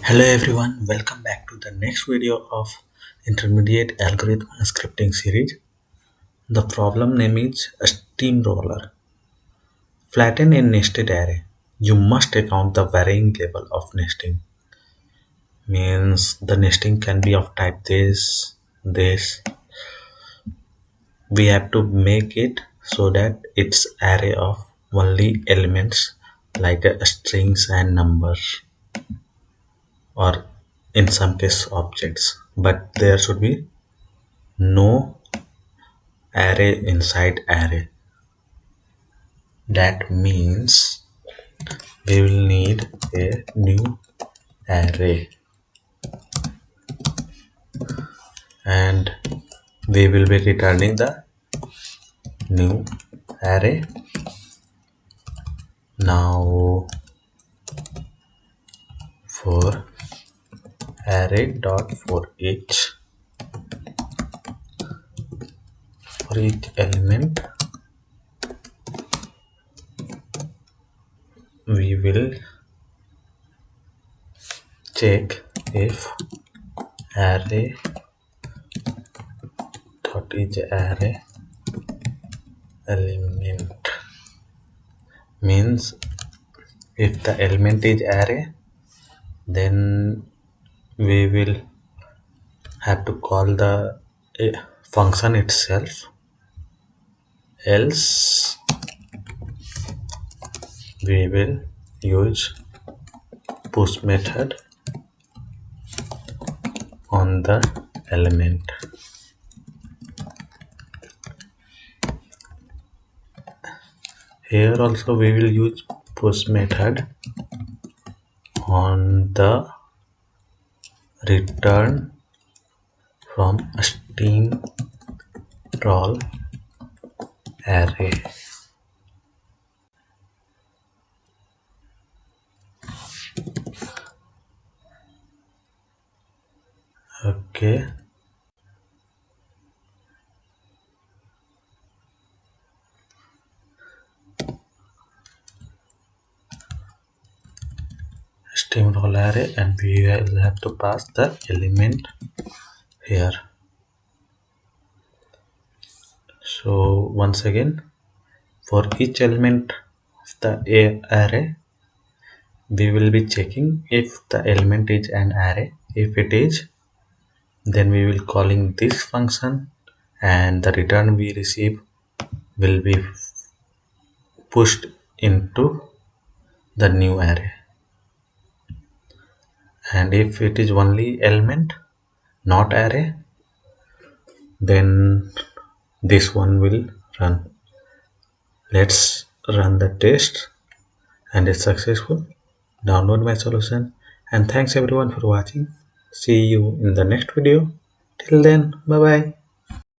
Hello everyone, welcome back to the next video of intermediate algorithm scripting series. The problem name is a steamroller. Flatten a nested array. You must account the varying level of nesting. Means the nesting can be of type this. We have to make it so that it's array of only elements like strings and numbers, or in some case objects, but there should be no array inside array. That means we will need a new array, and we will be returning the new array. Now for array dot for each element, we will check if array dot is array element. Means if the element is array, then we will have to call the function itself, else we will use push method on the element. Here also we will use push method on the return from a steamroll array. Okay. Steamroll array, and we will have to pass the element here. So once again, for each element of the array, we will be checking if the element is an array. If it is, then we will calling this function, and the return we receive will be pushed into the new array. And if it is only element, not array, then this one will run. Let's run the test, and it's successful. Download my solution, and thanks everyone for watching. See you in the next video. Till then, bye bye.